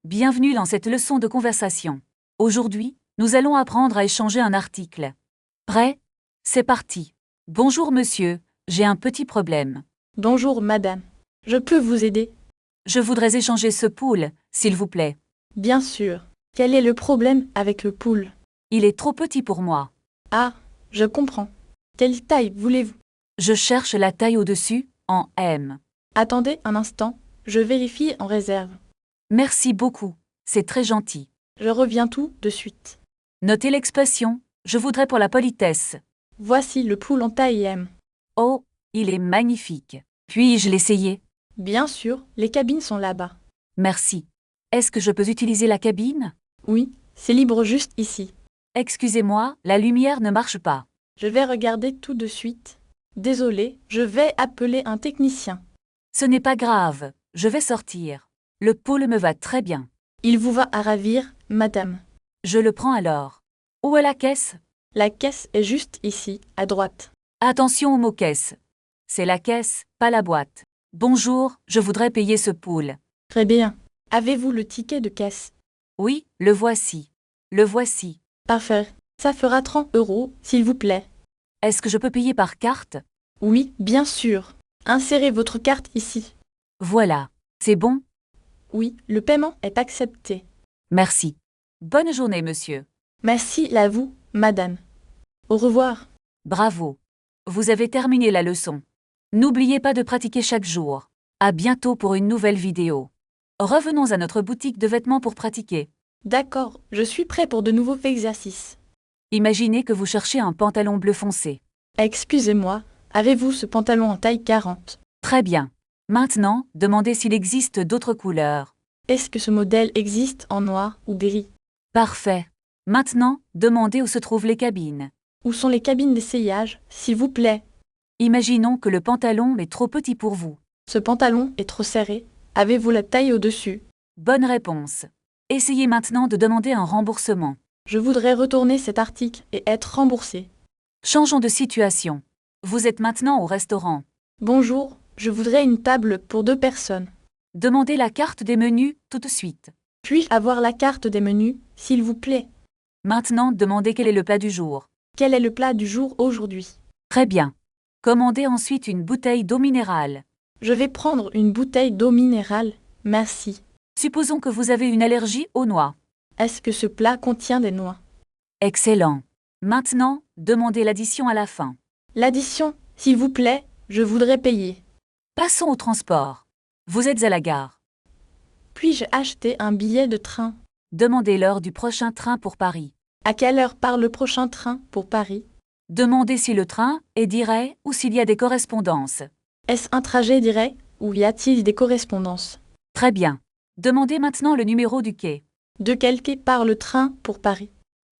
Bienvenue dans cette leçon de conversation. Aujourd'hui, nous allons apprendre à échanger un article. Prêt? C'est parti. Bonjour monsieur, j'ai un petit problème. Bonjour madame. Je peux vous aider? Je voudrais échanger ce poule, s'il vous plaît. Bien sûr. Quel est le problème avec le poule? Il est trop petit pour moi. Ah, je comprends. Quelle taille voulez-vous? Je cherche la taille au-dessus, en M. Attendez un instant, je vérifie en réserve. Merci beaucoup, c'est très gentil. Je reviens tout de suite. Notez l'expression, je voudrais pour la politesse. Voici le poule en taille M. Oh, il est magnifique. Puis-je l'essayer? Bien sûr, les cabines sont là-bas. Merci. Est-ce que je peux utiliser la cabine? Oui, c'est libre juste ici. Excusez-moi, la lumière ne marche pas. Je vais regarder tout de suite. Désolé, je vais appeler un technicien. Ce n'est pas grave, je vais sortir. Le poule me va très bien. Il vous va à ravir, madame. Je le prends alors. Où est la caisse? La caisse est juste ici, à droite. Attention au mot caisse. C'est la caisse, pas la boîte. Bonjour, je voudrais payer ce poule. Très bien. Avez-vous le ticket de caisse? Oui, le voici. Le voici. Parfait. Ça fera 30 €, s'il vous plaît. Est-ce que je peux payer par carte? Oui, bien sûr. Insérez votre carte ici. Voilà. C'est bon? Oui, le paiement est accepté. Merci. Bonne journée, monsieur. Merci à vous, madame. Au revoir. Bravo. Vous avez terminé la leçon. N'oubliez pas de pratiquer chaque jour. À bientôt pour une nouvelle vidéo. Revenons à notre boutique de vêtements pour pratiquer. D'accord, je suis prêt pour de nouveaux exercices. Imaginez que vous cherchez un pantalon bleu foncé. Excusez-moi, avez-vous ce pantalon en taille 40? Très bien. Maintenant, demandez s'il existe d'autres couleurs. Est-ce que ce modèle existe en noir ou gris? Parfait. Maintenant, demandez où se trouvent les cabines. Où sont les cabines d'essayage, s'il vous plaît? Imaginons que le pantalon est trop petit pour vous. Ce pantalon est trop serré. Avez-vous la taille au-dessus? Bonne réponse. Essayez maintenant de demander un remboursement. Je voudrais retourner cet article et être remboursé. Changeons de situation. Vous êtes maintenant au restaurant. Bonjour, je voudrais une table pour 2 personnes. Demandez la carte des menus tout de suite. Puis-je avoir la carte des menus, s'il vous plaît? Maintenant, demandez quel est le plat du jour. Quel est le plat du jour aujourd'hui? Très bien. Commandez ensuite une bouteille d'eau minérale. Je vais prendre une bouteille d'eau minérale, merci. Supposons que vous avez une allergie aux noix. Est-ce que ce plat contient des noix? Excellent. Maintenant, demandez l'addition à la fin. L'addition, s'il vous plaît, je voudrais payer. Passons au transport. Vous êtes à la gare. Puis-je acheter un billet de train? Demandez l'heure du prochain train pour Paris. À quelle heure part le prochain train pour Paris? Demandez si le train est direct ou s'il y a des correspondances. Est-ce un trajet direct ou y a-t-il des correspondances? Très bien. Demandez maintenant le numéro du quai. De quel quai part le train pour Paris?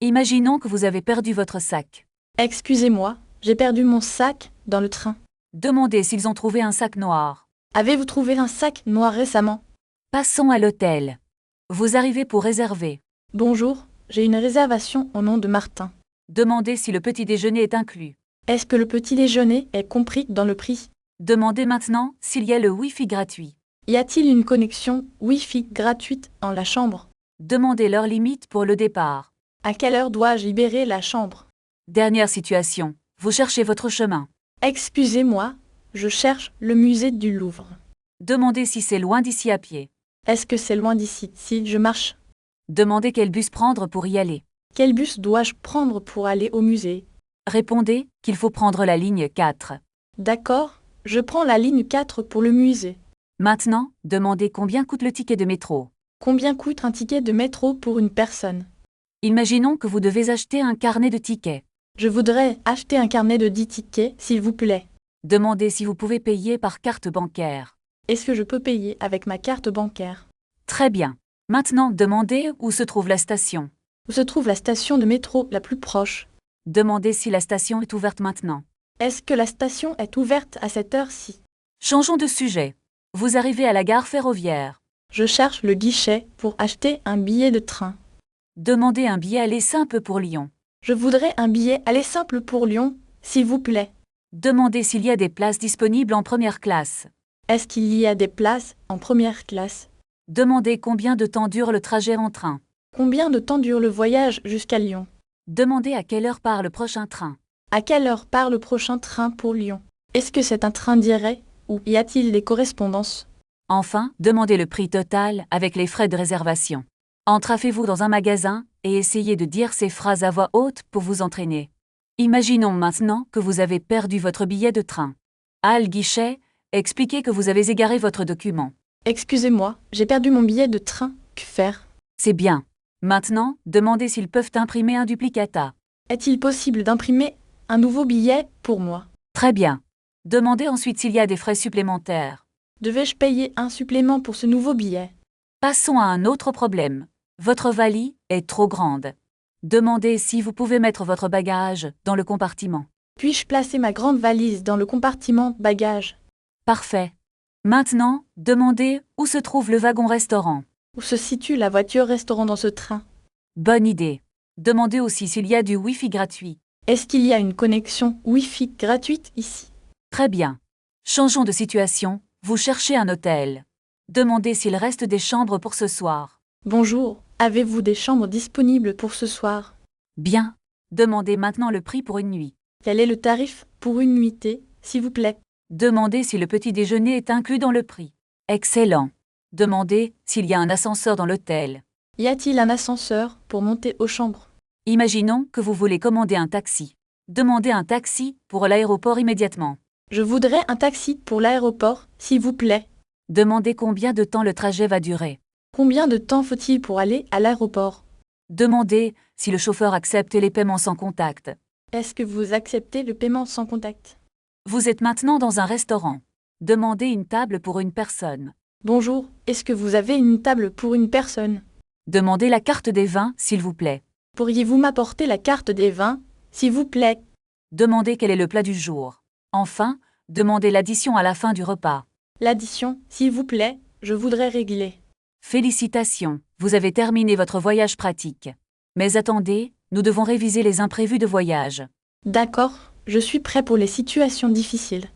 Imaginons que vous avez perdu votre sac. Excusez-moi, j'ai perdu mon sac dans le train. Demandez s'ils ont trouvé un sac noir. Avez-vous trouvé un sac noir récemment? Passons à l'hôtel. Vous arrivez pour réserver. Bonjour, j'ai une réservation au nom de Martin. Demandez si le petit déjeuner est inclus. Est-ce que le petit déjeuner est compris dans le prix? Demandez maintenant s'il y a le Wi-Fi gratuit. Y a-t-il une connexion Wi-Fi gratuite dans la chambre? Demandez l'heure limite pour le départ. À quelle heure dois-je libérer la chambre? Dernière situation. Vous cherchez votre chemin. Excusez-moi, je cherche le musée du Louvre. Demandez si c'est loin d'ici à pied. Est-ce que c'est loin d'ici si je marche? Demandez quel bus prendre pour y aller. Quel bus dois-je prendre pour aller au musée? Répondez qu'il faut prendre la ligne 4. D'accord, je prends la ligne 4 pour le musée. Maintenant, demandez combien coûte le ticket de métro. Combien coûte un ticket de métro pour une personne? Imaginons que vous devez acheter un carnet de tickets. Je voudrais acheter un carnet de 10 tickets, s'il vous plaît. Demandez si vous pouvez payer par carte bancaire. Est-ce que je peux payer avec ma carte bancaire? Très bien. Maintenant, demandez où se trouve la station. Où se trouve la station de métro la plus proche? Demandez si la station est ouverte maintenant. Est-ce que la station est ouverte à cette heure-ci? Changeons de sujet. Vous arrivez à la gare ferroviaire. Je cherche le guichet pour acheter un billet de train. Demandez un billet aller simple pour Lyon. Je voudrais un billet aller simple pour Lyon, s'il vous plaît. Demandez s'il y a des places disponibles en première classe. Est-ce qu'il y a des places en première classe? Demandez combien de temps dure le trajet en train. Combien de temps dure le voyage jusqu'à Lyon? Demandez à quelle heure part le prochain train. À quelle heure part le prochain train pour Lyon? Est-ce que c'est un train direct ou y a-t-il des correspondances? Enfin, demandez le prix total avec les frais de réservation. Entrez-vous dans un magasin et essayez de dire ces phrases à voix haute pour vous entraîner. Imaginons maintenant que vous avez perdu votre billet de train. À le guichet, expliquez que vous avez égaré votre document. Excusez-moi, j'ai perdu mon billet de train. Que faire? C'est bien. Maintenant, demandez s'ils peuvent imprimer un duplicata. Est-il possible d'imprimer un nouveau billet pour moi? Très bien. Demandez ensuite s'il y a des frais supplémentaires. Devais-je payer un supplément pour ce nouveau billet? Passons à un autre problème. Votre valise est trop grande. Demandez si vous pouvez mettre votre bagage dans le compartiment. Puis-je placer ma grande valise dans le compartiment bagages? Parfait. Maintenant, demandez où se trouve le wagon-restaurant. Où se situe la voiture-restaurant dans ce train? Bonne idée. Demandez aussi s'il y a du Wi-Fi gratuit. Est-ce qu'il y a une connexion Wi-Fi gratuite ici? Très bien. Changeons de situation, vous cherchez un hôtel. Demandez s'il reste des chambres pour ce soir. Bonjour, avez-vous des chambres disponibles pour ce soir? Bien. Demandez maintenant le prix pour une nuit. Quel est le tarif pour une nuitée, s'il vous plaît? Demandez si le petit déjeuner est inclus dans le prix. Excellent. Demandez s'il y a un ascenseur dans l'hôtel. Y a-t-il un ascenseur pour monter aux chambres? Imaginons que vous voulez commander un taxi. Demandez un taxi pour l'aéroport immédiatement. Je voudrais un taxi pour l'aéroport, s'il vous plaît. Demandez combien de temps le trajet va durer. Combien de temps faut-il pour aller à l'aéroport? Demandez si le chauffeur accepte les paiements sans contact. Est-ce que vous acceptez le paiement sans contact? Vous êtes maintenant dans un restaurant. Demandez une table pour une personne. Bonjour, est-ce que vous avez une table pour une personne? Demandez la carte des vins, s'il vous plaît. Pourriez-vous m'apporter la carte des vins, s'il vous plaît? Demandez quel est le plat du jour. Enfin, demandez l'addition à la fin du repas. L'addition, s'il vous plaît, je voudrais régler. Félicitations, vous avez terminé votre voyage pratique. Mais attendez, nous devons réviser les imprévus de voyage. D'accord, je suis prêt pour les situations difficiles.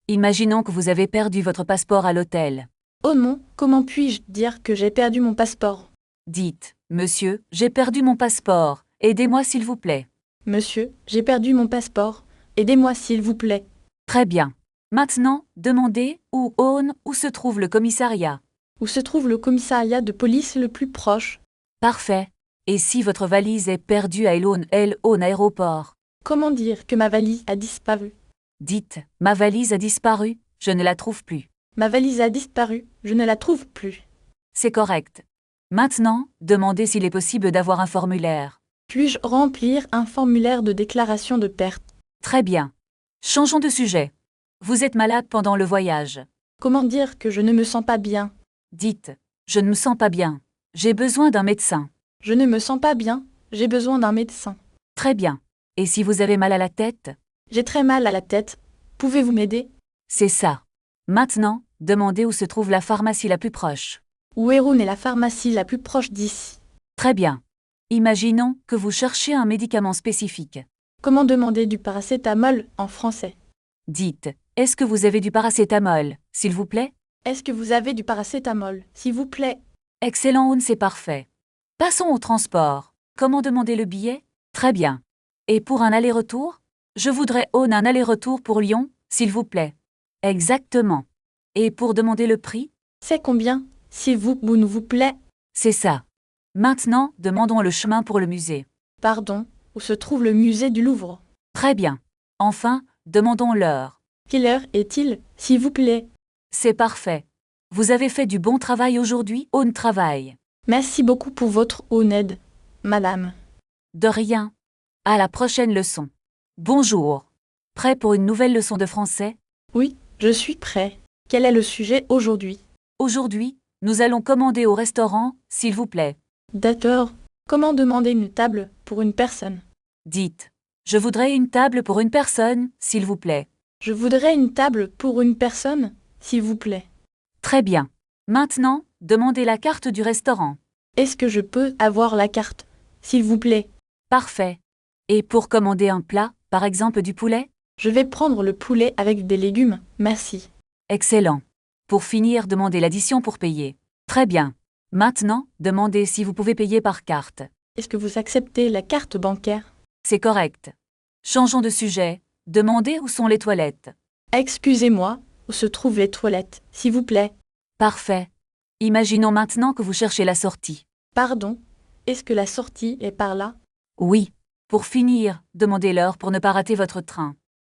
Imaginons que vous avez perdu votre passeport à l'hôtel. Oh non, comment puis-je dire que j'ai perdu mon passeport? Dites, monsieur, j'ai perdu mon passeport, aidez-moi s'il vous plaît. Monsieur, j'ai perdu mon passeport, aidez-moi s'il vous plaît. Très bien. Maintenant, demandez où se trouve le commissariat. Où se trouve le commissariat de police le plus proche? Parfait. Et si votre valise est perdue à El aéroport? Comment dire que ma valise a disparu? Dites, ma valise a disparu, je ne la trouve plus. Ma valise a disparu, je ne la trouve plus. C'est correct. Maintenant, demandez s'il est possible d'avoir un formulaire. Puis-je remplir un formulaire de déclaration de perte? Très bien. Changeons de sujet. Vous êtes malade pendant le voyage. Comment dire que je ne me sens pas bien? Dites, je ne me sens pas bien. J'ai besoin d'un médecin. Je ne me sens pas bien, j'ai besoin d'un médecin. Très bien. Et si vous avez mal à la tête? J'ai très mal à la tête. Pouvez-vous m'aider? C'est ça. Maintenant, demandez où se trouve la pharmacie la plus proche. Où est la pharmacie la plus proche d'ici? Très bien. Imaginons que vous cherchez un médicament spécifique. Comment demander du paracétamol en français? Dites, est-ce que vous avez du paracétamol, s'il vous plaît? Est-ce que vous avez du paracétamol, s'il vous plaît? Excellent, c'est parfait. Passons au transport. Comment demander le billet? Très bien. Et pour un aller-retour? Je voudrais un aller-retour pour Lyon, s'il vous plaît. Exactement. Et pour demander le prix? C'est combien, s'il vous plaît? C'est ça. Maintenant, demandons le chemin pour le musée. Pardon, où se trouve le musée du Louvre? Très bien. Enfin, demandons l'heure. Quelle heure est-il, s'il vous plaît? C'est parfait. Vous avez fait du bon travail aujourd'hui, bon travail. Merci beaucoup pour votre aide, madame. De rien. À la prochaine leçon. Bonjour. Prêt pour une nouvelle leçon de français? Oui, je suis prêt. Quel est le sujet aujourd'hui? Aujourd'hui, nous allons commander au restaurant, s'il vous plaît. D'accord. Comment demander une table pour une personne? Dites, je voudrais une table pour une personne, s'il vous plaît. Je voudrais une table pour une personne, s'il vous plaît. Très bien. Maintenant, demandez la carte du restaurant. Est-ce que je peux avoir la carte, s'il vous plaît? Parfait. Et pour commander un plat, par exemple du poulet? Je vais prendre le poulet avec des légumes, merci. Excellent. Pour finir, demandez l'addition pour payer. Très bien. Maintenant, demandez si vous pouvez payer par carte. Est-ce que vous acceptez la carte bancaire? C'est correct. Changeons de sujet. Demandez où sont les toilettes. Excusez-moi, où se trouvent les toilettes, s'il vous plaît? Parfait. Imaginons maintenant que vous cherchez la sortie. Pardon, est-ce que la sortie est par là? Oui. Pour finir, demandez l'heure pour ne pas rater votre train.